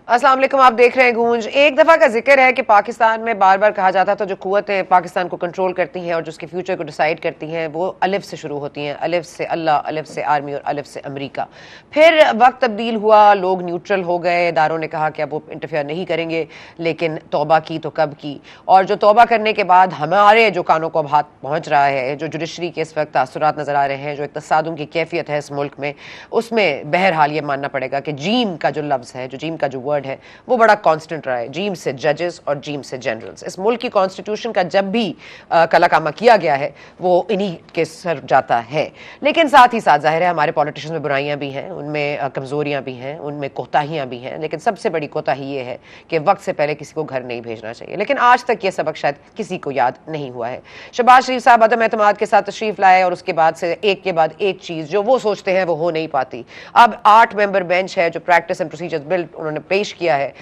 अस्सलाम वालेकुम, आप देख रहे हैं गूंज। एक दफ़ा का जिक्र है कि पाकिस्तान में बार बार कहा जाता था जो कुव्वतें पाकिस्तान को कंट्रोल करती हैं और जो उसके फ्यूचर को डिसाइड करती हैं वो अलिफ से शुरू होती हैं, अलिफ से अल्लाह, अलिफ से आर्मी और अलिफ से अमेरिका। फिर वक्त तब्दील हुआ, लोग न्यूट्रल हो गए, इदारों ने कहा कि अब वो इंटरफेयर नहीं करेंगे, लेकिन तौबा की तो कब की। और जो तौबा करने के बाद हमारे जो कानों को अब हाथ पहुँच रहा है, जो जुडिशरी के इस वक्त तासुरात नज़र आ रहे हैं, जो एक तसादुम की कैफियत है इस मुल्क में, उसमें बहरहाल ये मानना पड़ेगा कि जीम का जो लफ्ज़ है, जो जीम का जो वर्ड है, वो बड़ा कांस्टेंट रहा है। जीम से जजेस और जीम से जनरल्स। इस मुल्क की कॉन्स्टिट्यूशन का जब भी कलाकामा किया गया है वो इन्हीं के सर जाता है। लेकिन साथ ही साथ जाहिर है हमारे पॉलिटिशियंस में बुराइयां भी हैं, उनमें कमजोरियां भी हैं, उनमें कोताहियां भी हैं। लेकिन सबसे बड़ी कोताही ये है कि वक्त से पहले किसी को घर नहीं भेजना चाहिए। लेकिन आज तक ये सबक शायद किसी को याद नहीं हुआ है। शहबाज शरीफ साहब अदम एतमाद के साथ तशरीफ लाए और उसके बाद से एक के बाद एक चीज जो वो सोचते हैं वो हो नहीं पाती। अब 8 मेंबर बेंच है जो प्रैक्टिस एंड प्रोसीजर्स बिल उन्होंने पेश किया है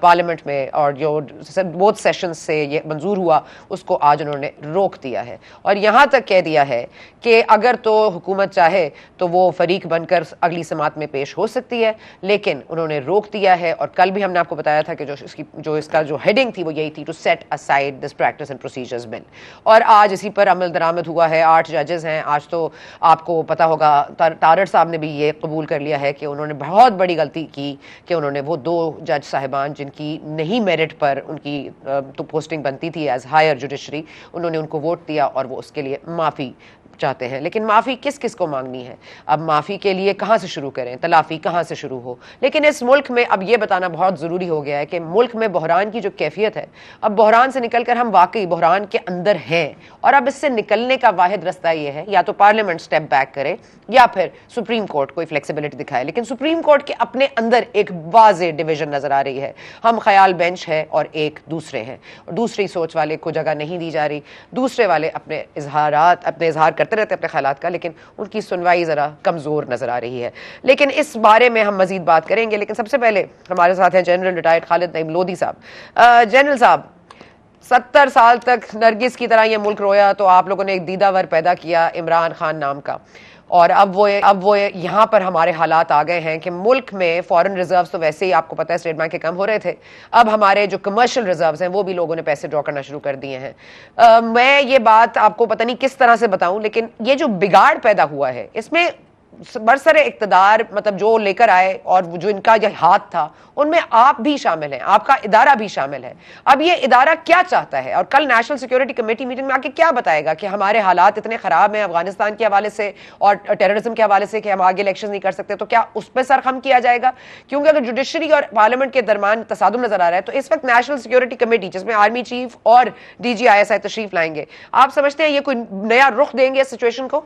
पार्लियामेंट में, और जो बोथ सेशंस से ये मंजूर हुआ उसको आज उन्होंने रोक दिया है। और यहाँ तक कह दिया है कि अगर तो हुकूमत चाहे तो वो फरीक बनकर अगली समात में पेश हो सकती है, लेकिन उन्होंने रोक दिया है। और कल भी हमने आपको बताया था कि जो इसका जो हेडिंग थी वो यही थी, to set aside this practice and procedures bill. और आज इसी पर अमल दरामद हुआ है। 8 जजेस हैं। आज तो आपको पता होगा तारड़ साहब ने भी ये कबूल कर लिया है कि उन्होंने बहुत बड़ी गलती की कि उन्होंने वो 2 जज साहिबान जिनकी नहीं मेरिट पर उनकी तो पोस्टिंग बनती थी एज हायर जुडिशरी, उन्होंने उनको वोट दिया और वो उसके लिए माफ़ी चाहते हैं। लेकिन माफ़ी किस किस को मांगनी है? अब माफ़ी के लिए कहाँ से शुरू करें, तलाफ़ी कहाँ से शुरू हो? लेकिन इस मुल्क में अब ये बताना बहुत ज़रूरी हो गया है कि मुल्क में बहरान की जो कैफियत है, अब बहरान से निकलकर हम वाकई बहरान के अंदर हैं। और अब इससे निकलने का वाहिद रास्ता ये है, या तो पार्लियामेंट स्टेप बैक करे या फिर सुप्रीम कोर्ट कोई फ्लेक्सिबिलिटी दिखाए। लेकिन सुप्रीम कोर्ट के अपने अंदर एक वाज़े डिवीजन नज़र आ रही है। हम ख्याल बेंच है और एक दूसरे हैं, और दूसरी सोच वाले को जगह नहीं दी जा रही। दूसरे वाले अपने इजहार करते रहते अपने ख्यालात का, लेकिन उनकी सुनवाई ज़रा कमज़ोर नज़र आ रही है। लेकिन इस बारे में हम मज़ीद बात करेंगे। लेकिन सबसे पहले हमारे साथ हैं जनरल रिटायर्ड खालिद नईम लोधी साहब। जनरल साहब, 70 साल तक नरगिस की तरह ये मुल्क रोया तो आप लोगों ने एक दीदावर पैदा किया इमरान खान नाम का, और अब वो यहाँ पर हमारे हालात आ गए हैं कि मुल्क में फॉरेन रिजर्व्स तो वैसे ही आपको पता है स्टेट बैंक के कम हो रहे थे। अब हमारे जो कमर्शियल रिजर्व्स हैं वो भी लोगों ने पैसे ड्रॉ करना शुरू कर दिए हैं। मैं ये बात आपको पता नहीं किस तरह से बताऊं, लेकिन ये जो बिगाड़ पैदा हुआ है इसमें बरसरे इक़्तिदार मतलब जो लेकर आए और जो इनका ये हाथ था उनमें आप भी शामिल हैं, आपका इदारा भी शामिल है। अब ये इदारा क्या चाहता है और कल नेशनल सिक्योरिटी कमेटी मीटिंग में आके क्या बताएगा कि हमारे हालात इतने खराब हैं अफगानिस्तान के हवाले से और टेररिज्म के हवाले से कि हम आगे इलेक्शन नहीं कर सकते, तो क्या उस पर सरखम किया जाएगा? क्योंकि अगर जुडिशरी और पार्लियामेंट के दरमियान तसादुम नजर आ रहा है तो इस वक्त नेशनल सिक्योरिटी कमेटी जिसमें आर्मी चीफ और DGISI तशरीफ लाएंगे, आप समझते हैं ये कोई नया रुख देंगे इस सिचुएशन को?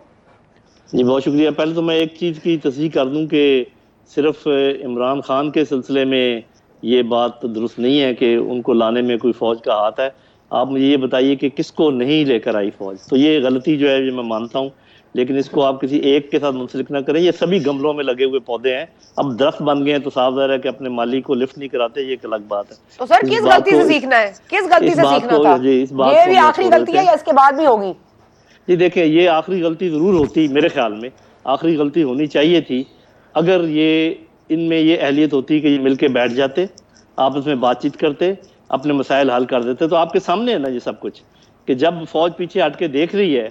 जी बहुत शुक्रिया। पहले तो मैं एक चीज़ की तस्दीक कर दूं कि सिर्फ इमरान खान के सिलसिले में ये बात दुरुस्त नहीं है कि उनको लाने में कोई फ़ौज का हाथ है। आप मुझे ये बताइए कि किसको नहीं लेकर आई फ़ौज, तो ये गलती जो है ये मैं मानता हूँ, लेकिन इसको आप किसी एक के साथ मुंसलिक ना करें। ये सभी गमलों में लगे हुए पौधे हैं, अब दरख्त बन गए हैं तो साफ ज़ाहिर है कि अपने मालिक को लिफ्ट नहीं कराते, ये एक अलग बात है। तो सर किस गलती से सीखना है, किस गलती से सीखना था? ये भी आखिरी गलती है या इसके बाद भी होगी? जी देखिए, ये आखिरी गलती ज़रूर होती, मेरे ख्याल में आखिरी गलती होनी चाहिए थी। अगर ये इनमें ये अहलियत होती कि ये मिल के बैठ जाते, आपस में बातचीत करते, अपने मसाइल हल कर देते। तो आपके सामने है ना ये सब कुछ, कि जब फौज पीछे हट के देख रही है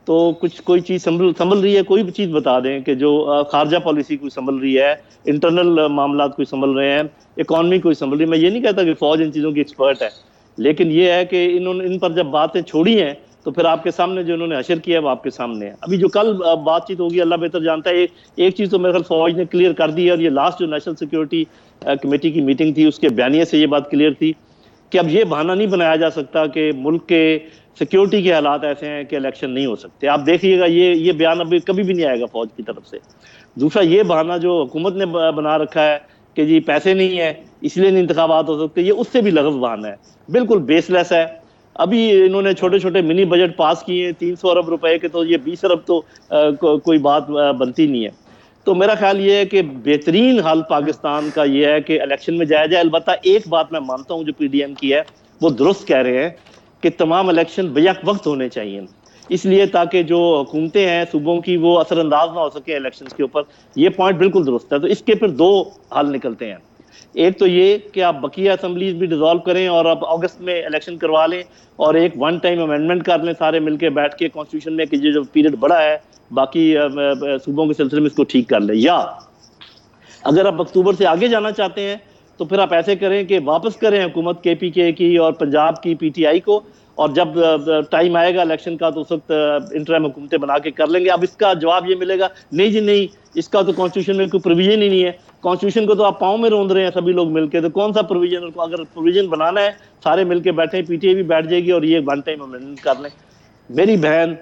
तो कुछ कोई चीज़ संभल रही है, कोई भी चीज़ बता दें कि जो खारजा पॉलिसी कोई संभल रही है, इंटरनल मामलात कोई संभल रहे हैं, इकॉनमी कोई संभल रही है। मैं ये नहीं कहता कि फौज इन चीज़ों की एक्सपर्ट है, लेकिन ये है कि इन्होंने इन पर जब बातें छोड़ी हैं तो फिर आपके सामने जो इन्होंने हशर किया है वो आपके सामने है। अभी जो कल बातचीत होगी अल्लाह बेहतर जानता है। एक चीज़ तो मेरे ख्याल फौज ने क्लियर कर दी है, और ये लास्ट जो नेशनल सिक्योरिटी कमेटी की मीटिंग थी उसके बयानिए से ये बात क्लियर थी कि अब ये बहाना नहीं बनाया जा सकता कि मुल्क के सिक्योरिटी के हालात ऐसे हैं कि इलेक्शन नहीं हो सकते। आप देखिएगा ये बयान अभी कभी भी नहीं आएगा फौज की तरफ से। दूसरा, ये बहाना जो हुकूमत ने बना रखा है कि जी पैसे नहीं है इसलिए नहीं इंतखाबात हो सकते, ये उससे भी लग़व बहाना है, बिल्कुल बेसलेस है। अभी इन्होंने छोटे छोटे मिनी बजट पास किए हैं 300 अरब रुपए के, तो ये 20 अरब तो कोई बात बनती नहीं है। तो मेरा ख्याल ये है कि बेहतरीन हाल पाकिस्तान का ये है कि इलेक्शन में जाया जाए। अलबत्ता एक बात मैं मानता हूँ जो PDM की है वो दुरुस्त कह रहे हैं कि तमाम इलेक्शन बेयक वक्त होने चाहिए, इसलिए ताकि जो हुकूमतें हैं सूबों की वो असरअंदाज ना हो सके इलेक्शन के ऊपर। ये पॉइंट बिल्कुल दुरुस्त है। तो इसके फिर 2 हल निकलते हैं। एक तो ये कि आप बकिया असेंबलीज भी डिसॉल्व करें और अब अगस्त में इलेक्शन करवा लें और एक वन टाइम अमेंडमेंट कर लें सारे मिलके बैठ के कॉन्स्टिट्यूशन में कि ये जो पीरियड बड़ा है बाकी सूबों के सिलसिले में इसको ठीक कर लें। या अगर आप अक्टूबर से आगे जाना चाहते हैं तो फिर आप ऐसे करें कि वापस करें हुकूमत KPK की और पंजाब की PTI को, और जब टाइम आएगा इलेक्शन का तो उस वक्त इंटरिम हुकूमतें बना के कर लेंगे। अब इसका जवाब ये मिलेगा नहीं जी नहीं, इसका तो कॉन्स्टिट्यूशन में कोई प्रोविजन ही नहीं है, कॉन्स्टिट्यूशन को तो आप पाँव में रोंद रहे हैं सभी लोग मिलकर, तो कौन सा प्रोविजन? अगर प्रोविजन बनाना है सारे मिलकर बैठे, PTI भी बैठ जाएगी और ये वन टाइम अमेंडमेंट कर लें। मेरी बहन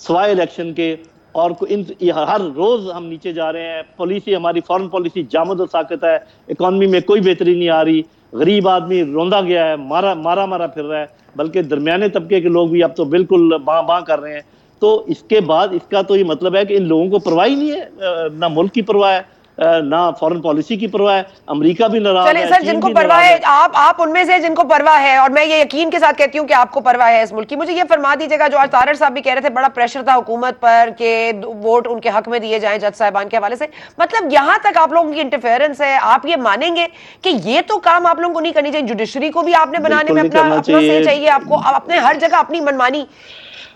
सवाए इलेक्शन के और हर रोज हम नीचे जा रहे हैं, पॉलिसी हमारी फॉरेन पॉलिसी जामद और साकत है, इकॉनमी में कोई बेहतरी नहीं आ रही, गरीब आदमी रोंदा गया है, मारा फिर रहा है, बल्कि दरमियाने तबके के लोग भी अब तो बिल्कुल बां कर रहे हैं। तो इसके बाद इसका तो ये मतलब है कि इन लोगों को परवाह ही नहीं है, ना मुल्क की परवाह है ना फॉरेन पॉलिसी की परवाह है, अमेरिका भी नाराज है। चलिए सर, जिनको परवाह है आप उनमें से जिनको परवाह है, और मैं ये यकीन के साथ कहती हूँ कि आपको परवाह है इस मुल्क की, मुझे ये फरमा दीजिएगा, जो आज तारड़ साहब भी कह रहे थे बड़ा प्रेशर था हुकूमत पर कि वोट उनके हक में दिए जाएं जज साहिबान के हवाले से, मतलब यहां तक आप लोगों की इंटरफेरेंस है, आप ये मानेंगे कि ये तो काम आप लोगों को नहीं करनी चाहिए? जुडिशरी को भी आपने बनाने में अपना से चाहिए, आपको अपने हर जगह अपनी मनमानी।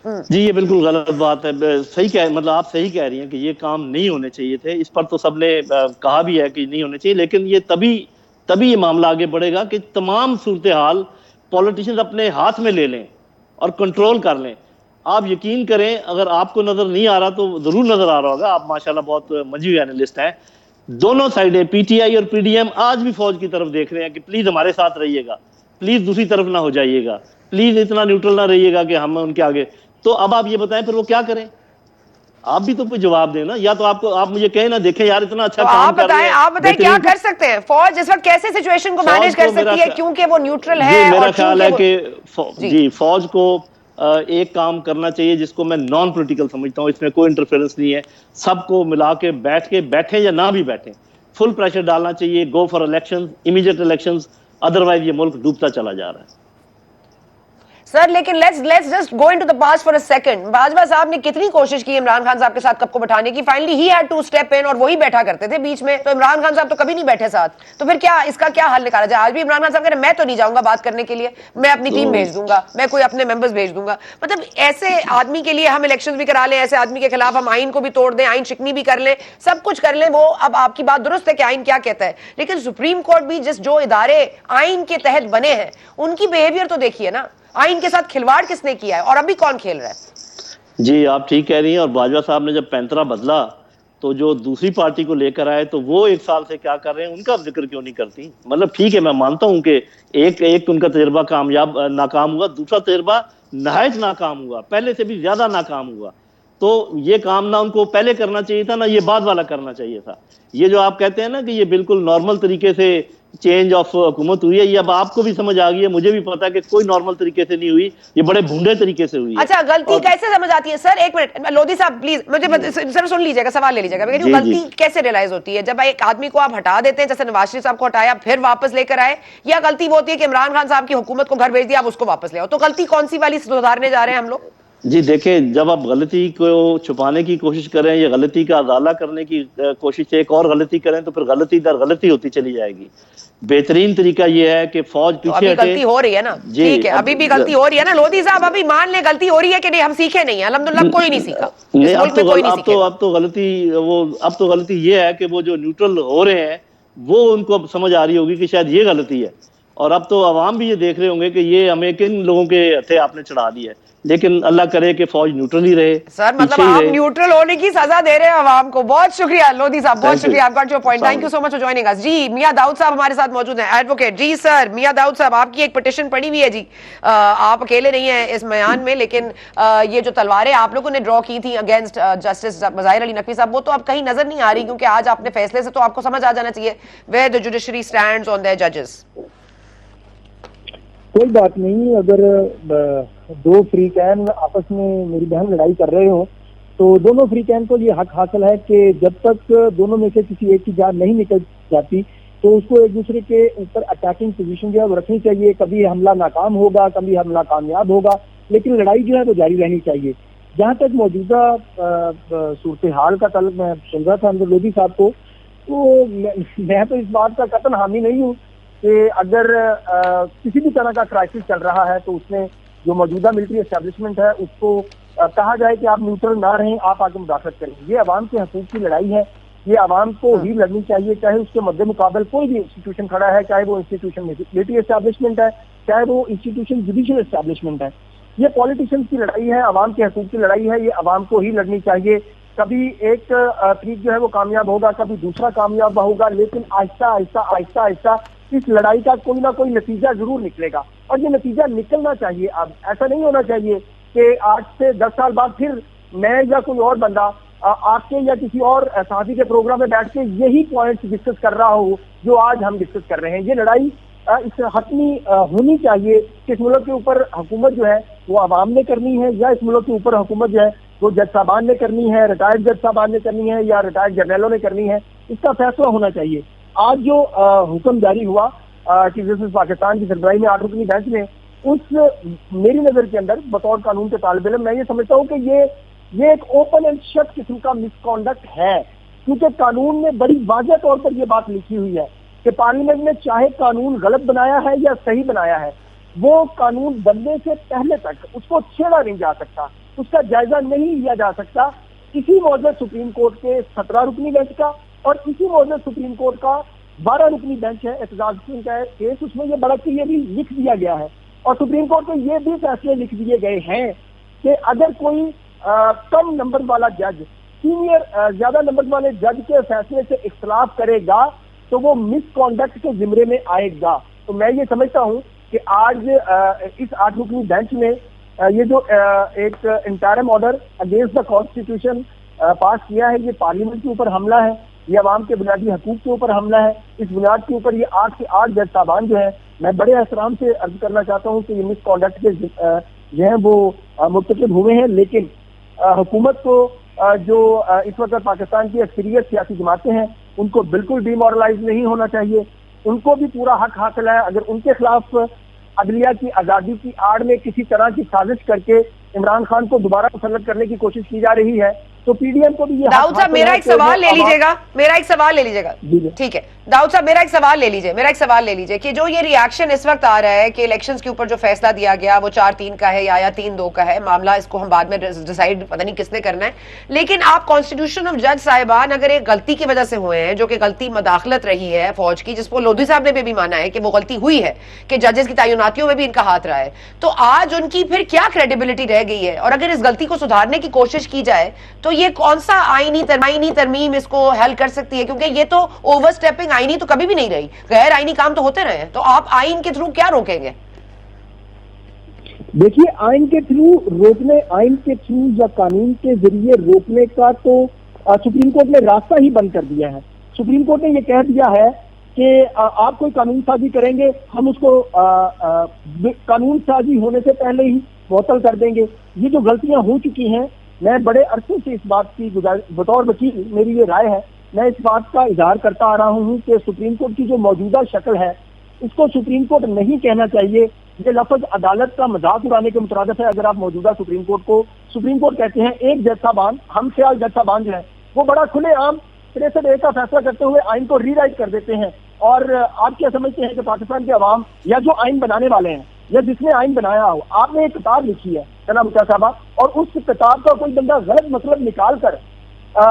जी ये बिल्कुल गलत बात है, सही कह मतलब आप सही कह रही हैं कि ये काम नहीं होने चाहिए थे, इस पर तो सबने कहा भी है कि नहीं होने चाहिए, लेकिन ये तभी ये मामला आगे बढ़ेगा कि तमाम सूरत हाल पॉलिटिशियंस अपने हाथ में ले लें और कंट्रोल कर लें। आप यकीन करें, अगर आपको नजर नहीं आ रहा तो जरूर नजर आ रहा होगा, आप माशाल्लाह बहुत मंजी हुए एनालिस्ट हैं, दोनों साइडें PTI और PDM आज भी फौज की तरफ देख रहे हैं कि प्लीज हमारे साथ रहिएगा, प्लीज दूसरी तरफ ना हो जाइएगा, प्लीज इतना न्यूट्रल ना रहिएगा कि हम उनके आगे। तो अब आप ये बताएं फिर वो क्या करें? आप भी तो कोई जवाब दें ना, या तो आप मुझे कहें ना, देखें यार इतना अच्छा तो काम कर रहे हैं, आप बताएं क्या कर सकते हैं? फौज इस वक्त कैसे सिचुएशन को मैनेज कर सकती है, क्योंकि वो न्यूट्रल है? मेरा ख्याल है कि जी फौज को एक काम करना चाहिए जिसको मैं नॉन पॉलिटिकल समझता हूं, इसमें कोई इंटरफेरेंस नहीं है, सबको मिला के बैठे या ना भी बैठे, फुल प्रेशर डालना चाहिए, go for elections, immediate elections, otherwise ये मुल्क डूबता चला जा रहा है। सर लेकिन let's just go into the past for a second. Bajwa साहब ने कितनी कोशिश की इमरान खान साहब के साथ कप को बैठाने की, finally he had to step in, और वही बैठा करते थे बीच में, तो इमरान खान साहब तो कभी नहीं बैठे साथ। तो फिर क्या इसका क्या हल निकाला जाए? आज भी इमरान खान साहब कह रहे मैं तो नहीं जाऊंगा बात करने के लिए, मैं अपनी टीम भेज दूंगा, मैं कोई अपने मेंबर्स भेज दूंगा। मतलब ऐसे आदमी के लिए हम इलेक्शन भी करा लें, ऐसे आदमी के खिलाफ हम आइन को भी तोड़ दें, आइन शिकनी भी कर लें, सब कुछ कर लें, वो अब आपकी बात दुरुस्त है कि आइन क्या कहता है, लेकिन सुप्रीम कोर्ट भी जो इदारे आइन के तहत बने हैं उनकी बिहेवियर तो देखिए ना, आइन के साथ खिलवाड़ किसने किया है और अभी कौन खेल रहा है? जी आप ठीक कह रही हैं। और बाजवा साहब ने जब पैंतरा बदला तो जो दूसरी पार्टी को लेकर आए तो वो एक साल से क्या कर रहे हैं उनका जिक्र क्यों नहीं करती? मतलब ठीक है, मैं मानता हूं कि एक उनका तजर्बा नाकाम हुआ, दूसरा तजर्बा नहायत नाकाम हुआ, पहले से भी ज्यादा नाकाम हुआ। तो ये काम ना उनको पहले करना चाहिए था ना ये बाद वाला करना चाहिए था। ये जो आप कहते हैं ना कि ये बिल्कुल नॉर्मल तरीके से चेंज ऑफ हुकूमत हुई है, ये अब आपको भी समझ आ गई है, मुझे भी पता है कि कोई नॉर्मल तरीके से नहीं हुई, ये बड़े भूंडे तरीके से हुई है। अच्छा, गलती कैसे समझ आती है सर? एक मिनट लोधी साहब प्लीज मुझे सर सुन लीजिएगा, सवाल ले लीजिएगा। मैं गलती कैसे रियलाइज होती है? जब एक आदमी को आप हटा देते हैं, जैसे नवाज शरीफ साहब को हटाया फिर वापस लेकर आए, या गलती वो होती है कि इमरान खान साहब की हुकूमत को घर भेज दिया आप उसको वापस ले आओ? तो गलती कौन सी वाली सुधारने जा रहे हैं हम लोग? जी देखें, जब आप गलती को छुपाने की कोशिश करें या गलती का अदाला करने की कोशिश से एक और गलती करें तो फिर गलती दर गलती होती चली जाएगी। बेहतरीन तरीका यह है कि फौज पीछे हटे। गलती हो रही है ना, ठीक है, अभी भी गलती हो रही है ना लोधी साहब, अभी मान ले गलती हो रही है कि नहीं, हम सीखे नहीं, अल्हम्दुलिल्लाह कोई नहीं सीखा। नहीं, अब तो गलती ये है कि वो जो न्यूट्रल हो रहे हैं वो उनको समझ आ रही होगी कि शायद ये गलती है, और अब तो अवाम भी ये देख रहे होंगे कि ये हमें किन लोगों के हथे आपने चढ़ा दिया है। लेकिन अल्लाह करे कि फौज न्यूट्रल ही रहे। सर मतलब आप न्यूट्रल होने की सजा दे रहे हैं अवाम को। बहुत शुक्रिया लोधी साहब, बहुत शुक्रिया, आपका जो point, thank you so much for joining us. जी मियां दाऊद साहब हमारे साथ मौजूद हैं, एडवोकेट। जी सर मियां दाऊद साहब, आपकी एक पिटिशन पड़ी हुई है जी, आप अकेले नहीं है इस बयान में, लेकिन ये जो तलवारें आप लोगों ने ड्रॉ की थी अगेंस्ट जस्टिस मज़ाहिर अली नकवी साहब, वो तो अब कहीं नजर नहीं आ रही, क्योंकि आज आपने फैसले से तो आपको समझ आ जाना चाहिए where the judiciary stands on their जजेस। कोई बात नहीं, अगर दो फ्री कैन आपस में मेरी बहन लड़ाई कर रहे हो तो दोनों फ्री कैन को ये हक हासिल है कि जब तक दोनों में से किसी एक की जान नहीं निकल जाती तो उसको एक दूसरे के ऊपर अटैकिंग पोजीशन जो है वो रखनी चाहिए। कभी हमला नाकाम होगा, कभी हमला कामयाब होगा, लेकिन लड़ाई जो है वो जारी रहनी चाहिए। जहाँ तक मौजूदा सूरत हाल का तलब मैं सुन रहा था लोधी साहब को, तो मैं तो इस बात का कतन हामी नहीं हूँ कि अगर किसी भी तरह का क्राइसिस चल रहा है तो उसमें जो मौजूदा मिलिट्री एस्टेब्लिशमेंट है उसको कहा जाए कि आप न्यूट्रल ना रहें, आप आगे मुदाखलत करें। ये अवाम के हकूक की लड़ाई है, ये अवाम को ही लड़नी चाहिए, चाहे उसके मद्दे मुकाबल कोई भी इंस्टीट्यूशन खड़ा है, चाहे वो इंस्टीट्यूशन मिलिट्री एस्टेब्लिशमेंट है, चाहे वो इंस्टीट्यूशन जुडिशियल एस्टेब्लिशमेंट है। ये पॉलिटिशियंस की लड़ाई है, अवाम के हकूक की लड़ाई है, ये अवाम को ही लड़नी चाहिए। कभी एक तरीक जो है वो कामयाब होगा, कभी दूसरा कामयाब होगा, लेकिन आहिस्ता आहिस्ता आहिस्ता आहिस्ता इस लड़ाई का कोई ना कोई नतीजा जरूर निकलेगा और ये नतीजा निकलना चाहिए। अब ऐसा नहीं होना चाहिए कि आज से 10 साल बाद फिर मैं या कोई और बंदा आपके या किसी और साथी के प्रोग्राम में बैठ के यही पॉइंट्स डिस्कस कर रहा हो जो आज हम डिस्कस कर रहे हैं। ये लड़ाई इस हतमी होनी चाहिए कि इस मुल्क के ऊपर हुकूमत जो है वो अवाम ने करनी है या इस मुल्क के ऊपर हुकूमत जो है वो जज साहबान ने करनी है, रिटायर्ड जज साहबान ने करनी है या रिटायर्ड जर्नलों ने करनी है। इसका फैसला होना चाहिए। आज जो हुक्म जारी हुआ चीफ जस्टिस पाकिस्तान की सरबराही में 8 रुकनी बेंच ने, उस मेरी नजर के अंदर बतौर कानून के तालिब इल्म मैं ये समझता हूँ कि ये एक ओपन एंड शट किस्म का मिसकॉन्डक्ट है, क्योंकि कानून में बड़ी वाज़ेह तौर पर यह बात लिखी हुई है कि पार्लियामेंट ने चाहे कानून गलत बनाया है या सही बनाया है, वो कानून बनने से पहले तक उसको छेड़ा नहीं जा सकता, उसका जायजा नहीं लिया जा सकता। इसी मौजूद सुप्रीम कोर्ट के 17 रुकनी बेंच का और इसी मौजूद सुप्रीम कोर्ट का 12 रुकनी बेंच है एहतजाज का केस, उसमें ये बढ़त के ये भी लिख दिया गया है और सुप्रीम कोर्ट के ये भी फैसले लिख दिए गए हैं कि अगर कोई कम नंबर वाला जज सीनियर ज्यादा नंबर वाले जज के फैसले से इख्तलाफ करेगा तो वो मिसकॉन्डक्ट के जिम्मे में आएगा। तो मैं ये समझता हूँ कि आज इस 8 रुकनी बेंच ने ये जो एक interim order against the constitution pass किया है, ये पार्लियामेंट के ऊपर हमला है, ये अवाम के बुनियादी हकूक के ऊपर हमला है। इस बुनियाद के ऊपर ये 8 से 8 जज साहबान जो है, मैं बड़े एहतराम से अर्ज करना चाहता हूँ कि ये मिसकॉन्डक्ट के जो है वो मुर्तकिब हुए हैं, लेकिन हुकूमत को जो इस वक्त पाकिस्तान की अक्सरियत सियासी जमातें हैं उनको बिल्कुल डिमोरलाइज नहीं होना चाहिए, उनको भी पूरा हक हासिल है। अगर उनके खिलाफ अदलिया की आज़ादी की आड़ में किसी तरह की साजिश करके इमरान खान को दोबारा मुसल्लत करने की कोशिश की जा रही है तो पीडीएम को भी ये दाऊद साहब मेरा एक सवाल ले लीजिएगा, ठीक है दाऊद साहब मेरा एक सवाल ले लीजिए कि जो ये रिएक्शन इस वक्त आ रहा है कि इलेक्शंस के ऊपर जो फैसला दिया गया वो 4-3 का है या 3-2 का है मामला, इसको हम बाद में डिसाइड पता नहीं किसने करना है, लेकिन आप कॉन्स्टिट्यूशन ऑफ जज साहिबान अगर एक गलती की वजह से हुए हैं जो कि गलती मदाखलत रही है फौज की, जिसको लोधी साहब ने भी माना है कि वो गलती हुई है कि जजेस की तैनातियों में भी इनका हाथ रहा है, तो आज उनकी फिर क्या क्रेडिबिलिटी रह गई है? और अगर इस गलती को सुधारने की कोशिश की जाए तो ये कौन सा आईनी तरमीम इसको हल कर सकती है? क्योंकि ये तो ओवरस्टेपिंग आईनी तो कभी भी नहीं रही, गैर आईनी काम तो होते रहे, तो आप आईन के थ्रू क्या रोकेंगे? देखिए, आईन के थ्रू रोकने, आईन के थ्रू या कानून के जरिए रोकने का तो सुप्रीम कोर्ट ने रास्ता ही बंद कर दिया है। सुप्रीम कोर्ट ने यह कह दिया है कि आप कोई कानून साजी करेंगे, हम उसको कानून साजी होने से पहले ही मुअत्तल कर देंगे। ये जो गलतियां हो चुकी हैं, मैं बड़े अरसे से इस बात की बतौर वकील मेरी ये राय है, मैं इस बात का इजहार करता आ रहा हूँ कि सुप्रीम कोर्ट की जो मौजूदा शक्ल है इसको सुप्रीम कोर्ट नहीं कहना चाहिए। ये लफ्ज अदालत का मजाक उड़ाने के मुतरादिफ है। अगर आप मौजूदा सुप्रीम कोर्ट कहते हैं, एक जज साहबान, हम ख्याल जज साहबान जो है वो बड़ा खुलेआम 63A का फैसला करते हुए आइन को रीराइट कर देते हैं। और आप क्या समझते हैं कि पाकिस्तान के अवाम या जो आइन बनाने वाले हैं या जिसने आइन बनाया हो, आपने एक किताब लिखी है जनाब मुख्तार साहब, और उस किताब का कोई बंदा गलत मतलब निकाल कर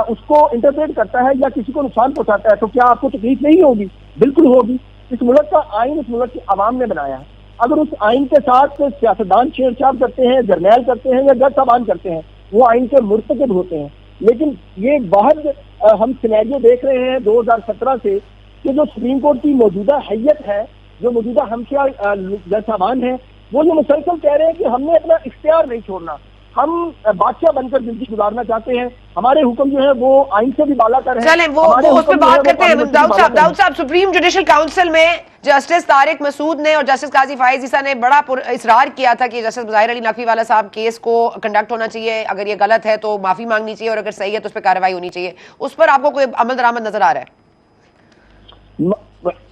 उसको इंटरप्रेट करता है या किसी को नुकसान पहुंचाता है तो क्या आपको तकलीफ नहीं होगी? बिल्कुल होगी। इस मुल्क का आइन इस मुल्क की आवाम ने बनाया है। अगर उस आइन के साथ सियासतदान छेड़छाड़ करते हैं, जर्नैल करते हैं या जज साहबान करते हैं, वो आइन के मुर्तकिब होते हैं। लेकिन ये बहुत हम सिनेरियो देख रहे हैं 2017 से कि जो सुप्रीम कोर्ट की मौजूदा हैयत है, जो मौजूदा हमशा जज साहबान है, वो ये मुसलसल कह रहे हैं कि हमने अपना इख्तियार नहीं छोड़ना, हम बादशाह बनकर जिंदगी गुजारना चाहते हैं, हमारे हुक्म जो है वो आइन से भी बालातर है। चलें वो उस पर बात करते हैं। दाऊद साहब, सुप्रीम जुडिशल काउंसिल में जस्टिस तारिक मसूद ने और जस्टिस काजी फाइज ईसा ने बड़ा इसरार किया था कि जस्टिस ज़ाहिर अली नकवी वाला साहब केस को कंडक्ट होना चाहिए, अगर ये गलत है तो माफी मांगनी चाहिए और अगर सही है तो उस पर कार्रवाई होनी चाहिए। उस पर आपको कोई अमल दरामद नजर आ रहा है?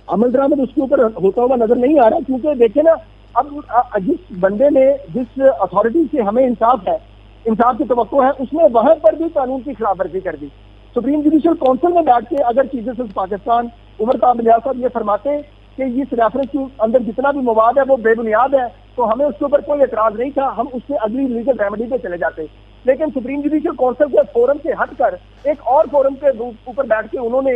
अमल दरामद उसके ऊपर होता हुआ नजर नहीं आ रहा, क्योंकि देखिए ना, अब जिस बंदे ने, जिस अथॉरिटी से हमें इंसाफ की तवक्को है, उसने वहां पर भी कानून की खिलाफ वर्जी कर दी। सुप्रीम जुडिशियल काउंसिल में बैठ के अगर चीफ जस्टिस पाकिस्तान उमर कामिल लियाज़ साहब ये फरमाते कि इस रेफरेंस के अंदर जितना भी मवाद है वो बेबुनियाद है, तो हमें उसके ऊपर कोई एतराज नहीं था, हम उससे अगली लीगल रेमेडी पे चले जाते। लेकिन सुप्रीम जुडिशियल काउंसिल के फोरम से हटकर एक और फोरम के ऊपर बैठ के उन्होंने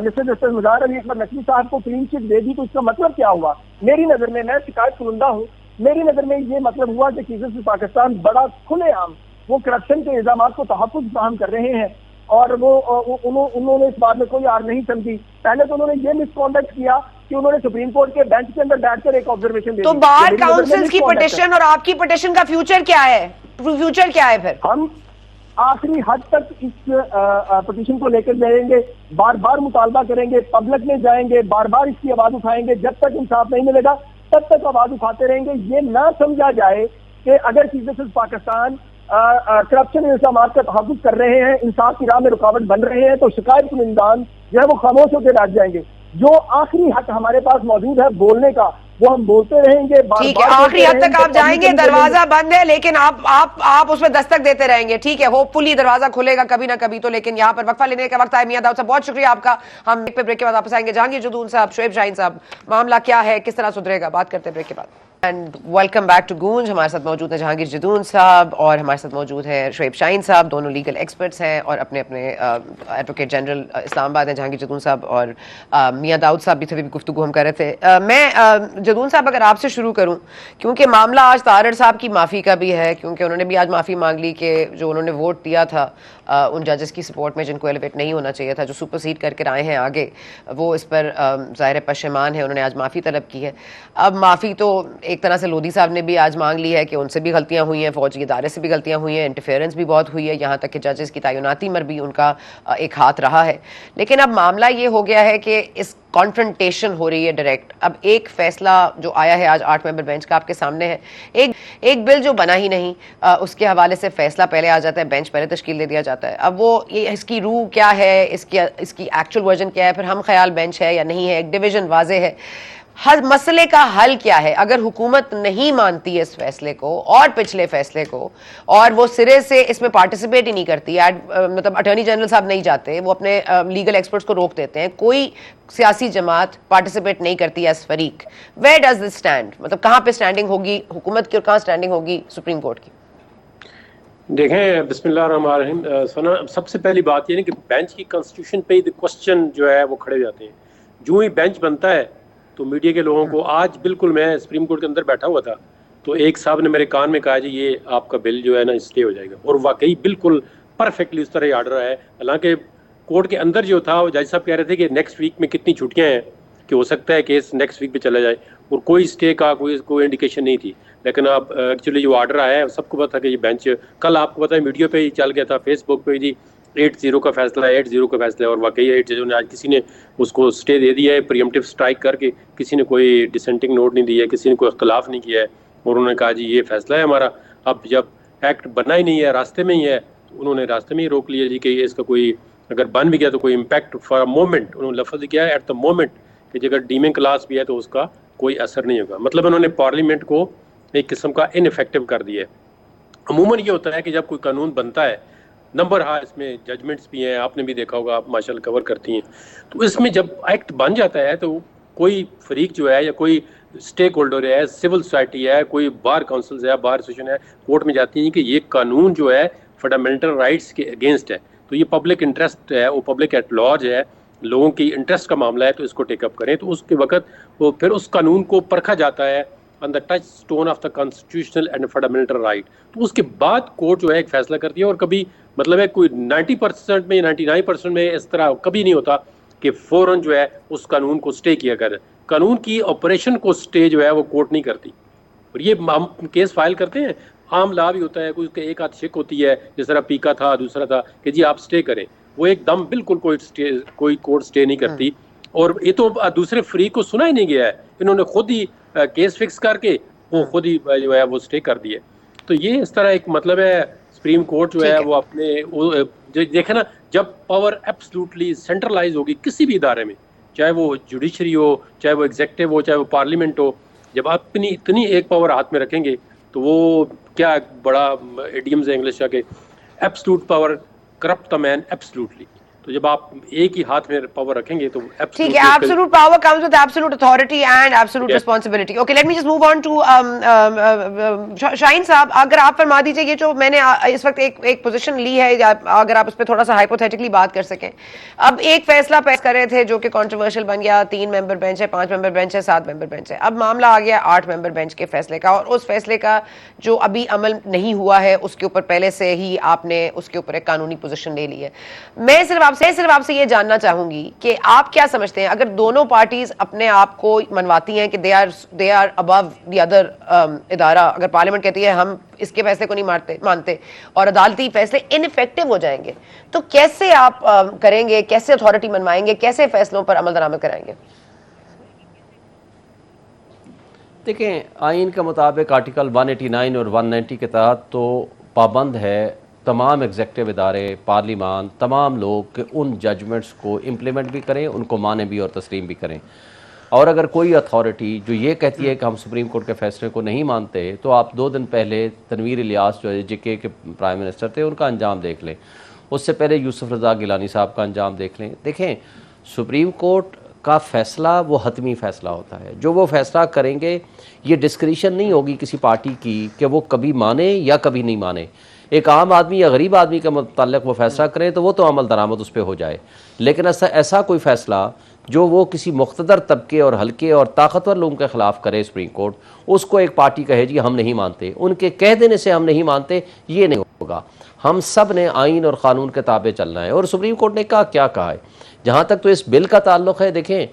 मिस्टर जस्टिस मुज़ाहिर अली अकबर नकवी साहब को क्लीन चिट दे दी। तो इसका मतलब क्या हुआ? मेरी नजर में, मैं शिकायत कुंदा हूँ, मेरी नजर में ये मतलब हुआ कि चीफ जस्टिस पाकिस्तान बड़ा खुलेआम वो करप्शन के इल्जाम को तहफ़्फ़ुज़ फराहम कर रहे हैं और उन्होंने इस बात में कोई आर नहीं समझी। पहले तो उन्होंने ये मिसकॉन्डक्ट किया कि उन्होंने सुप्रीम कोर्ट के बेंच के अंदर बैठकर एक ऑब्जर्वेशन दे दी। तो बार काउंसिल्स की पिटीशन और आपकी पिटीशन का फ्यूचर क्या है? फ्यूचर क्या है फिर? हम आखिरी हद तक इस पिटीशन को लेकर जाएंगे, बार बार मुतालबा करेंगे, पब्लिक में जाएंगे, बार बार इसकी आवाज उठाएंगे। जब तक इंसाफ नहीं मिलेगा तब तक आवाज उठाते रहेंगे। ये ना समझा जाए कि अगर चीफ जस्टिस पाकिस्तान करप्शन इल्जाम का तहफ़्फ़ुज़ कर रहे हैं, इंसाफ की राह में रुकावट बन रहे हैं, तो शिकायत कुनिंदान जो है वो खामोश होकर बैठ जाएंगे। जो आखिरी हक हमारे पास मौजूद है बोलने का, वो हम बोलते रहेंगे। ठीक है, आखिरी हद तक आप जाएंगे, दरवाजा बंद है, लेकिन आप उसमें दस्तक देते रहेंगे। ठीक है, होपफुली दरवाजा खुलेगा कभी ना कभी तो। लेकिन यहाँ पर वक्फा लेने का वक्त आया। मियां दाऊद साहब, बहुत शुक्रिया आपका। हम एक पे ब्रेक के बाद वापस आएंगे। जहांगीर जदून साहब, शोएब शाहीन साहब, मामला क्या है, किस तरह सुधरेगा, बात करते हैं ब्रेक के बाद। एंड वेलकम बैक टू गूंज। हमारे साथ मौजूद है जहांगीर जदून साहब और हमारे साथ मौजूद है शोएब शाहीन साहब, दोनों लीगल एक्सपर्ट्स हैं और अपने अपने एडवोकेट जनरल इस्लामाबाद हैं जहांगीर जदून साहब, और मियां दाऊद साहब भी थे, भी गुफ्तगू हम कर रहे थे। मैं जदून साहब अगर आपसे शुरू करूं, क्योंकि मामला आज तारड़ साहब की माफ़ी का भी है, क्योंकि उन्होंने भी आज माफ़ी मांग ली कि जो उन्होंने वोट दिया था उन जजेस की सपोर्ट में जिनको एलिवेट नहीं होना चाहिए था, जो सुपरसीड करके आए हैं आगे, वो इस पर ज़ाहिर पशेमान है, उन्होंने आज माफ़ी तलब की है। अब माफ़ी तो एक तरह से लोधी साहब ने भी आज मांग ली है कि उनसे भी गलतियां हुई हैं, फौजी इदारे से भी गलतियां हुई हैं, इंटरफेरेंस भी बहुत हुई है, यहाँ तक कि जजेस की तैनाती में भी उनका एक हाथ रहा है। लेकिन अब मामला ये हो गया है कि इस कॉन्फ्रंटेशन हो रही है डायरेक्ट। अब एक फैसला जो आया है आज 8 मेंबर बेंच का आपके सामने है, एक बिल जो बना ही नहीं, उसके हवाले से फैसला पहले आ जाता है, बेंच पहले तश्कील दे दिया जाता है। अब वो ये इसकी रूह क्या है, इसकी एक्चुअल वर्जन क्या है, फिर हम ख्याल बेंच है या नहीं है, एक डिवीजन वाजे है। हर मसले का हल क्या है? अगर हुकूमत नहीं मानती है इस फैसले को और पिछले फैसले को, और वो सिरे से इसमें पार्टिसिपेट ही नहीं करती, मतलब अटॉर्नी जनरल साहब नहीं जाते, वो अपने लीगल एक्सपर्ट्स को रोक देते हैं, कोई सियासी जमात पार्टिसिपेट नहीं करती एज फरीक, वेयर डज दिस स्टैंड? मतलब कहाँ पे स्टैंडिंग होगी हुकूमत की और कहाँ स्टैंडिंग होगी सुप्रीम कोर्ट की? देखें, बिस्मिल्लाहिर्रहमानिर्रहीम। सना, सबसे पहली बात यह है कि बेंच की कॉन्स्टिट्यूशन पे ही क्वेश्चन जो है वो खड़े जाते हैं। जो ही बेंच बनता है तो मीडिया के लोगों को, आज बिल्कुल मैं सुप्रीम कोर्ट के अंदर बैठा हुआ था तो एक साहब ने मेरे कान में कहा जी ये आपका बिल जो है ना स्टे हो जाएगा, और वाकई बिल्कुल परफेक्टली उस तरह ऑर्डर है। हालांकि कोर्ट के अंदर जो था वो जज साहब कह रहे थे कि नेक्स्ट वीक में कितनी छुट्टियां हैं कि हो सकता है केस नेक्स्ट वीक पे चला जाए, और कोई स्टे का कोई इंडिकेशन नहीं थी। लेकिन अब एक्चुअली जो ऑर्डर आया है सबको पता कि ये बेंच, कल आपको पता है मीडिया पे ही चल गया था, फेसबुक पे जी 8-0 का फैसला है, 8-0 का फैसला है, और वाकई 8 जजों ने आज किसी ने उसको स्टे दे दिया है प्रीएम्प्टिव स्ट्राइक करके, किसी ने कोई डिसेंटिंग नोट नहीं दिया है, किसी ने कोई इख्तलाफ नहीं किया है, और उन्होंने कहा जी ये फैसला है हमारा। अब जब एक्ट बना ही नहीं है, रास्ते में ही है, तो उन्होंने रास्ते में ही रोक लिया जी कि इसका कोई अगर बन भी गया तो कोई इम्पैक्ट फॉर अ मोमेंट, उन्होंने लफ्ज़ किया है एट द मोमेंट, कि अगर डीमिंग क्लास भी है तो उसका कोई असर नहीं होगा। मतलब उन्होंने पार्लियामेंट को एक किस्म का इनइफेक्टिव कर दिया है। अमूमन ये होता है कि जब कोई कानून बनता है, नंबर हाँ इसमें जजमेंट्स भी हैं, आपने भी देखा होगा, आप माशाल्लाह कवर करती हैं, तो इसमें जब एक्ट बन जाता है तो कोई फरीक जो है या कोई स्टेक होल्डर है, सिविल सोसाइटी है, कोई बार काउंसिल है, बार एसोसिएशन है, कोर्ट में जाती हैं कि ये कानून जो है फंडामेंटल राइट्स के अगेंस्ट है, तो ये पब्लिक इंटरेस्ट है, वो पब्लिक एट लॉज है, लोगों की इंटरेस्ट का मामला है, तो इसको टेकअप करें। तो उसके वक्त वो फिर उस कानून को परखा जाता है on the touch stone of the constitutional and fundamental right. तो उसके बाद कोर्ट जो है एक फैसला करती है, और कभी मतलब है कोई 90% में 99% में इस तरह कभी नहीं होता कि फौरन जो है उस कानून को स्टे किया करे। कानून की ऑपरेशन को स्टे जो है वो कोर्ट नहीं करती, और ये हम केस फाइल करते हैं, आम ला भी होता है, कोई एक आध शिक होती है, जिस तरह पीका था, दूसरा था कि जी आप स्टे करें, वो एकदम बिल्कुल कोई कोर्ट स्टे नहीं करती। और ये तो दूसरे फ्री को सुना ही नहीं गया है, इन्होंने खुद ही केस फिक्स करके वो खुद ही जो है वो स्टे कर दिए। तो ये इस तरह एक मतलब है सुप्रीम कोर्ट जो है वो अपने देखे ना, जब पावर एब्सोल्युटली सेंट्रलाइज होगी किसी भी इदारे में, चाहे वो जुडिशरी हो, चाहे वो एग्जेक्टिव हो, चाहे वो पार्लियामेंट हो, जब आप अपनी इतनी एक पावर हाथ में रखेंगे तो वो क्या बड़ा इडियम्स है इंग्लिश का, absolute power corrupt the man absolutely. तो जब आप एक ही हाथ में पावर रखेंगे तो ठीक है, absolute power comes with absolute authority and absolute responsibility. Okay, let me just move on to Shaheen साहब, अगर आप फरमा दीजिए ये जो मैंने इस वक्त एक पोजीशन ली है, अगर आप उस पर थोड़ा सा हाइपोथेटिकली बात कर सकें। अब एक फैसला पेश कर रहे थे जो कि कंट्रोवर्शियल बन गया, 3 मेंबर बेंच है, 5 मेंबर बेंच है, 7 मेंबर बेंच है। अब मामला आ गया 8 मेंबर बेंच के फैसले का, और उस फैसले का जो अभी अमल नहीं हुआ है उसके ऊपर पहले से ही आपने उसके ऊपर एक कानूनी पोजीशन ले ली है। मैं सिर्फ आपसे ये जानना चाहूंगी कि आप क्या समझते हैं, अगर दोनों पार्टीज अपने आप को मनवाती हैं कि they are above the other इदारा, अगर पार्लियामेंट कहती है हम इसके फैसले को नहीं मानते और अदालती फैसले इनइफेक्टिव हो जाएंगे, तो कैसे आप करेंगे, कैसे अथॉरिटी मनवाएंगे, कैसे फैसलों पर अमल दरामद कराएंगे? देखें, आइन के मुताबिक आर्टिकल 189 और 190 के तहत तो पाबंद है तमाम एग्जेक्टिव इदारे, पार्लिमान, तमाम लोग के उन जजमेंट्स को इम्प्लीमेंट भी करें, उनको माने भी और तस्लीम भी करें। और अगर कोई अथॉरिटी जो ये कहती है कि हम सुप्रीम कोर्ट के फैसले को नहीं मानते, तो आप 2 दिन पहले तनवीर इलियास जो JK के प्राइम मिनिस्टर थे उनका अंजाम देख लें, उससे पहले यूसुफ रज़ा गिलानी साहब का अंजाम देख लें। देखें, सुप्रीम कोर्ट का फ़ैसला वो हतमी फ़ैसला होता है, जो वो फ़ैसला करेंगे ये डिस्क्रिशन नहीं होगी किसी पार्टी की कि वो कभी माने या कभी नहीं माने। एक आम आदमी या गरीब आदमी के मुताल्लिक़ वो फ़ैसला करें तो वो तो अमल दरामद उस पर हो जाए, लेकिन ऐसा कोई फ़ैसला जो वो किसी मुख्तदर तबके और हल्के और ताकतवर लोगों के ख़िलाफ़ करे सुप्रीम कोर्ट, उसको एक पार्टी कहे जी हम नहीं मानते, उनके कह देने से हम नहीं मानते, ये नहीं होगा। हम सब ने आइन और क़ानून के ताबे चलना है। और सुप्रीम कोर्ट ने क्या कहा है, जहाँ तक तो इस बिल का ताल्लुक़ है, देखें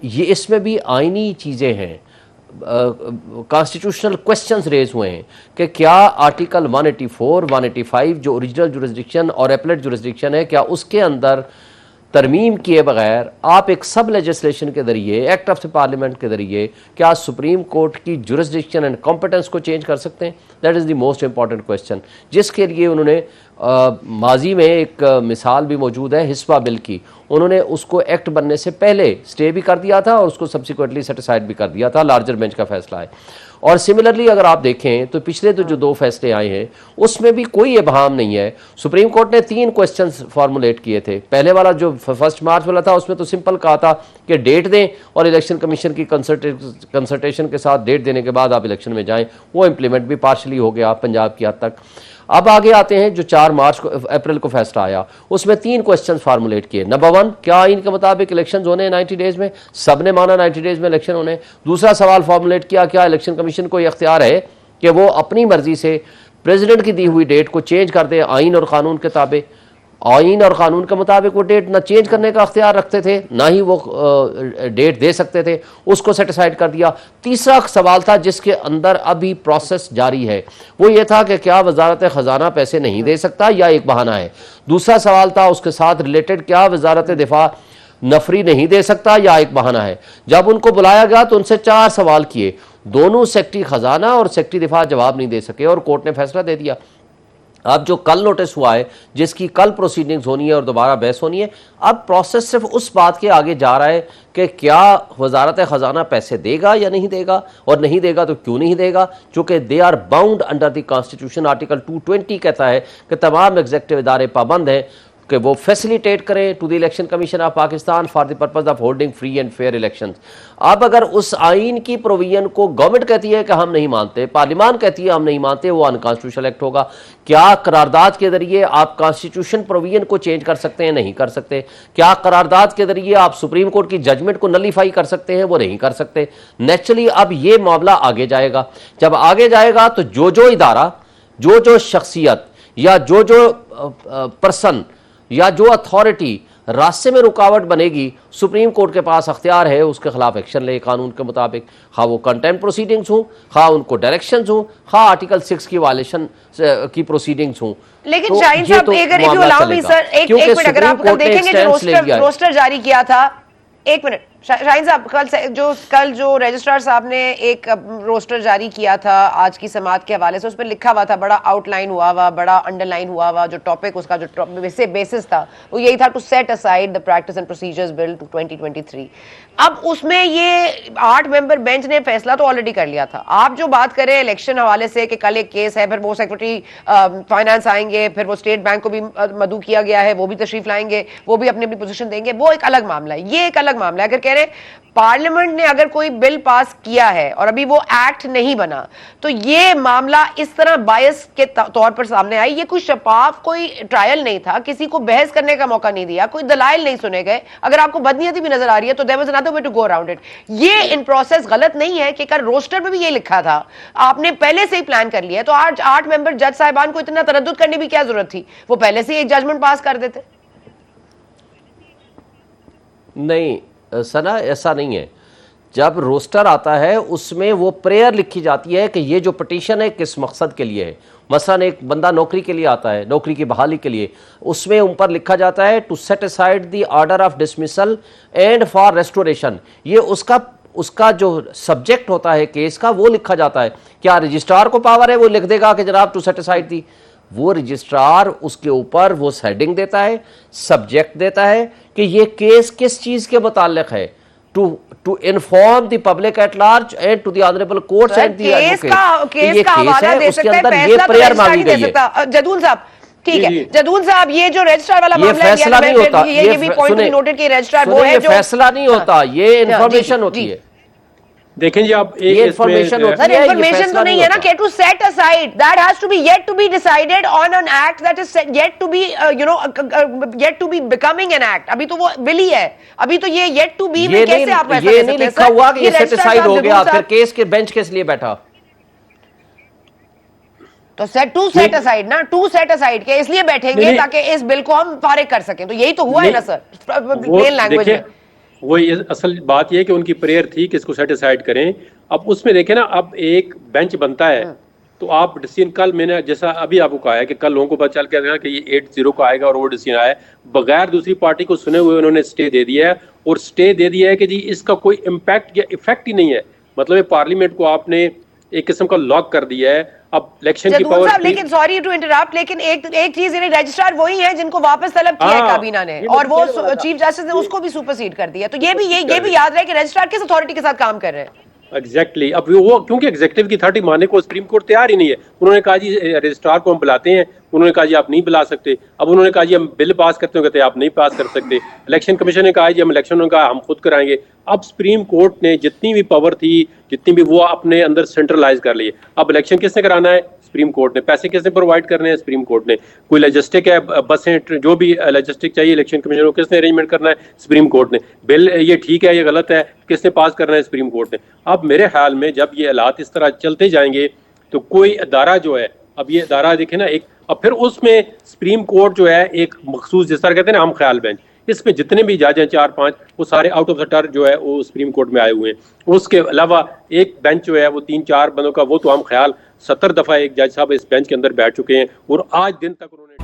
ये इसमें भी आइनी चीज़ें हैं, कॉन्स्टिट्यूशनल क्वेश्चंस रेज हुए हैं कि क्या आर्टिकल 184, 185 जो ओरिजिनल जुरिस्डिक्शन और एपलेट जुरिस्डिक्शन है, क्या उसके अंदर तरमीम किए बगैर आप एक सब लेजिस्लेशन के ज़रिए, एक्ट ऑफ द पार्लियामेंट के ज़रिए क्या सुप्रीम कोर्ट की जुरिस्डिक्शन एंड कॉम्पिटेंस को चेंज कर सकते हैं? That is the most important question, जिसके लिए उन्होंने माजी में एक मिसाल भी मौजूद है हिस्बा बिल की, उन्होंने उसको एक्ट बनने से पहले स्टे भी कर दिया था और उसको सब्सिक्वेंटली सेटिसाइड भी कर दिया था, लार्जर बेंच का फैसला है। और सिमिलरली अगर आप देखें तो पिछले तो जो 2 फैसले आए हैं उसमें भी कोई इबहाम नहीं है। सुप्रीम कोर्ट ने 3 क्वेश्चंस फॉर्मुलेट किए थे। पहले वाला जो 1 मार्च वाला था उसमें तो सिंपल कहा था कि डेट दें और इलेक्शन कमीशन की कंसल्टेशन के साथ डेट देने के बाद आप इलेक्शन में जाएं, वो इम्प्लीमेंट भी पार्शली हो गया पंजाब की हद तक। अब आगे आते हैं जो 4 मार्च को अप्रैल को फैसला आया, उसमें 3 क्वेश्चन फार्मुलेट किए। नंबर 1, क्या इनके मुताबिक इलेक्शन होने हैं 90 डेज में? सब ने माना 90 डेज में इलेक्शन होने। दूसरा सवाल फार्मुलेट किया, क्या इलेक्शन कमीशन को यह इख्तियार है कि वो अपनी मर्जी से प्रेसिडेंट की दी हुई डेट को चेंज कर दे आइन और कानून के ताबे? आइन और कानून के मुताबिक वो डेट ना चेंज करने का इख्तियार रखते थे, ना ही वो डेट दे सकते थे, उसको सेटिसाइड कर दिया। तीसरा सवाल था जिसके अंदर अभी प्रोसेस जारी है, वो ये था कि क्या वजारत ख़जाना पैसे नहीं दे सकता या एक बहाना है। दूसरा सवाल था उसके साथ रिलेटेड, क्या वजारत दिफा नफरी नहीं दे सकता या एक बहाना है। जब उनको बुलाया गया तो उनसे 4 सवाल किए, दोनों सेक्रेटरी ख़जाना और सेक्रेटरी दिफा जवाब नहीं दे सके और कोर्ट ने फैसला दे दिया। अब जो कल नोटिस हुआ है, जिसकी कल प्रोसीडिंग्स होनी है और दोबारा बहस होनी है, अब प्रोसेस सिर्फ उस बात के आगे जा रहा है कि क्या वजारत ख़जाना पैसे देगा या नहीं देगा, और नहीं देगा तो क्यों नहीं देगा, चूँकि they are bound under the constitution. Article 220 कहता है कि तमाम एग्जेक्टिव इदारे पाबंद हैं कि वो फैसिलिटेट करें to the election commission of Pakistan for the purpose of holding free and fair elections. अब अगर उस आइन की प्रोविजन को गवर्नमेंट कहती है कि हम नहीं मानते, पार्लियामान कहती है हम नहीं मानते, वो अनकॉन्स्टिट्यूशनल एक्ट होगा। क्या करारदाद के जरिए आप कॉन्स्टिट्यूशन प्रोविजन को चेंज कर सकते हैं? नहीं कर सकते। क्या करारदाद के जरिए आप सुप्रीम कोर्ट की जजमेंट को नलीफाई कर सकते हैं? वो नहीं कर सकते। नेचुरली अब ये मामला आगे जाएगा। जब आगे जाएगा तो जो इदारा, जो शख्सियत या जो पर्सन या जो अथॉरिटी रास्ते में रुकावट बनेगी, सुप्रीम कोर्ट के पास अख्तियार है उसके खिलाफ एक्शन ले कानून के मुताबिक, खा वो कंटेम्प्ट प्रोसीडिंग्स हो, खा उनको डायरेक्शंस हो, खा आर्टिकल 6 की वायलेशन की प्रोसीडिंग्स हो। लेकिन तो शाहीन साहब, अगर if you allow me sir, एक मिनट, अगर आप देखेंगे जो रोस्टर जारी किया था, एक मिनट शाहीन साहब, कल जो रजिस्ट्रार साहब ने एक रोस्टर जारी किया था आज की समात के हवाले से, उसमें लिखा हुआ था, बड़ा आउटलाइन हुआ हुआ, बड़ा अंडरलाइन हुआ हुआ, जो टॉपिक उसका जो बेसिस था वो यही था, to set aside the practice and procedures bill to 2023। अब उसमें ये 8 मेंबर बेंच ने फैसला तो ऑलरेडी कर लिया था। आप जो बात करें इलेक्शन हवाले से कि कल एक केस है, फिर वो सेक्रेटरी फाइनेंस आएंगे, फिर वो स्टेट बैंक को भी मदऊ किया गया है, वो भी तशरीफ लाएंगे, वो भी अपनी अपनी पोजीशन देंगे, वो एक अलग मामला है, ये एक अलग मामला है। अगर कह रहे पार्लियामेंट ने अगर कोई बिल पास किया है और अभी वो एक्ट नहीं बना, तो ये मामला इस तरह बायस के तौर पर सामने आई। ये कोई शफाफ कोई ट्रायल नहीं था, किसी को बहस करने का मौका नहीं दिया, कोई दलाइल नहीं सुने गए। अगर आपको बदनीयती भी नजर आ रही है तो there was another way to go around it. ये इन प्रोसेस गलत नहीं है कि कल रोस्टर में भी ये लिखा था, आपने पहले से ही प्लान कर लिया, तो आज 8 मेंबर जज साहिबान को इतना तरद्दुद करने की क्या जरूरत थी? वो पहले से ही एक जजमेंट पास कर देते। नहीं सना, ऐसा नहीं है। जब रोस्टर आता है उसमें वो प्रेयर लिखी जाती है कि ये जो पिटीशन है किस मकसद के लिए है। मसलन एक बंदा नौकरी के लिए आता है, नौकरी की बहाली के लिए, उसमें ऊपर लिखा जाता है to set aside the order of dismissal and for restoration. ये उसका जो सब्जेक्ट होता है केस का वो लिखा जाता है। क्या रजिस्ट्रार को पावर है वो लिख देगा कि जनाब टू सेट असाइड दी? वो रजिस्ट्रार उसके ऊपर वो हेडिंग देता है, सब्जेक्ट देता है कि ये केस किस चीज के मुताल्लिक है, to inform the public at large and to the honourable courts and the advocate. ये केस है, उसके अंदर ये प्रेयर मांगी गई है। जदून साहब, ठीक है जदून साहब, ये जो रजिस्ट्रार वाला मामला है, फैसला नहीं होता, ये भी पॉइंट नोटेड कि रजिस्ट्रार वो है जो फैसला नहीं होता, ये इंफॉर्मेशन होती है। देखें जी, आप ये इन्फॉर्मेशन होती है, इन्फॉर्मेशन तो नहीं है ना कि to set aside, that has to be yet to be decided on an act that is yet to be yet to be becoming an act. अभी तो वो बिल ही है, अभी तो ये येट टू बी में कैसे आप ऐसा ये नहीं लिखा हुआ कि ये सेट असाइड हो गया, फिर केस के बेंच किस लिए बैठा? तो सेट असाइड ना, टू सेट असाइड के इसलिए बैठेंगे ताकि इस बिल को हम फारिग कर सकें। तो यही तो हुआ है ना सर, प्लेन लैंग्वेज में। वो असल बात यह कि उनकी प्रेयर थी कि इसको सेटिस्फाइड करें। अब उसमें देखें ना, अब एक बेंच बनता है तो आप डिसीजन, कल मैंने जैसा अभी आपको कहा है कि कल लोगों को पता चल गया कि ये 8-0 का आएगा और वो डिसीजन आया बगैर दूसरी पार्टी को सुने हुए, उन्होंने स्टे दे दिया है। और स्टे दे दिया है कि जी इसका कोई इम्पैक्ट या इफेक्ट ही नहीं है, मतलब पार्लियामेंट को आपने एक किस्म का लॉक कर दिया है। अब इलेक्शन की पावर, लेकिन सॉरी टू इंटरप्ट, लेकिन एक चीज, रजिस्ट्रार वही है जिनको वापस तलब किया है काबीना ने, और वो चीफ जस्टिस ने उसको भी सुपरसीड कर दिया। तो ये भी याद रहे कि रजिस्ट्रार किस अथॉरिटी के साथ काम कर रहे हैं। एग्जैक्टली। अब वो क्योंकि एग्जीक्यूटिव की अथॉरिटी मानने को सुप्रीम कोर्ट तैयार ही नहीं है। उन्होंने कहा जी रजिस्ट्रार को हम बुलाते हैं, उन्होंने कहा जी आप नहीं बुला सकते। अब उन्होंने कहा जी हम बिल पास करते हो, कहते आप नहीं पास कर सकते। इलेक्शन कमीशन ने कहा जी हम इलेक्शन, उन्होंने कहा हम खुद कराएंगे। अब सुप्रीम कोर्ट ने जितनी भी पावर थी, जितनी भी, वो अपने अंदर सेंट्रलाइज कर लिए। अब इलेक्शन किसने कराना है? सुप्रीम कोर्ट ने। पैसे किसने प्रोवाइड करने हैं? सुप्रीम कोर्ट ने। कोई लॉजिस्टिक है, बसें, जो भी लॉजिस्टिक चाहिए इलेक्शन कमीशन को किसने अरेंजमेंट करना है? सुप्रीम कोर्ट ने। बिल ये ठीक है, ये गलत है, किसने पास करना है? सुप्रीम कोर्ट ने। अब मेरे ख्याल में जब ये हालात इस तरह चलते जाएंगे तो कोई अदारा जो है, अब ये अदारा देखे ना एक, अब फिर उसमें सुप्रीम कोर्ट जो है एक मखसूस, जिस तरह कहते हैं ना हम ख्याल बेंच, इसमें जितने भी जज हैं 4-5, वो सारे आउट ऑफ द टर्न जो है वो सुप्रीम कोर्ट में आए हुए हैं। उसके अलावा एक बेंच जो है वो 3-4 बंदों का, वो तो हम ख्याल 70 दफा एक जज साहब इस बेंच के अंदर बैठ चुके हैं और आज दिन तक उन्होंने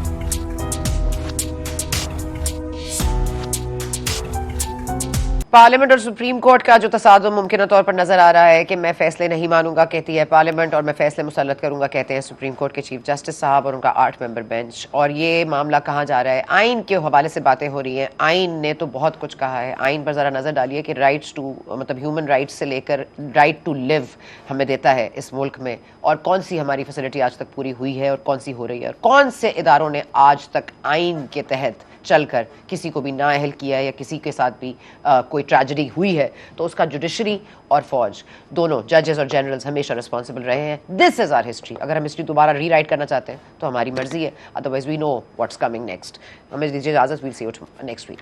पार्लियामेंट और सुप्रीम कोर्ट का जो तसादुम मुमकिन तौर पर नजर आ रहा है कि मैं फैसले नहीं मानूंगा कहती है पार्लियामेंट और मैं फैसले मुसल्लत करूंगा कहते हैं सुप्रीम कोर्ट के चीफ जस्टिस साहब और उनका 8 मेंबर बेंच। और ये मामला कहाँ जा रहा है? आइन के हवाले से बातें हो रही हैं। आइन ने तो बहुत कुछ कहा है। आइन पर ज़रा नज़र डालिए कि राइट्स टू, मतलब ह्यूमन राइट्स से लेकर राइट टू लिव हमें देता है इस मुल्क में, और कौन सी हमारी फैसिलिटी आज तक पूरी हुई है और कौन सी हो रही है, और कौन से इदारों ने आज तक आइन के तहत चलकर किसी को भी नाअहल किया है या किसी के साथ भी कोई ट्रेजेडी हुई है। तो उसका जुडिशरी और फौज, दोनों जजेस और जनरल्स हमेशा रिस्पॉन्सिबल रहे हैं। This is our history. अगर हम हिस्ट्री दोबारा रीराइट करना चाहते हैं तो हमारी मर्जी है, otherwise we know what's coming next. हमें दीजिए इजाजत, we'll see you next week.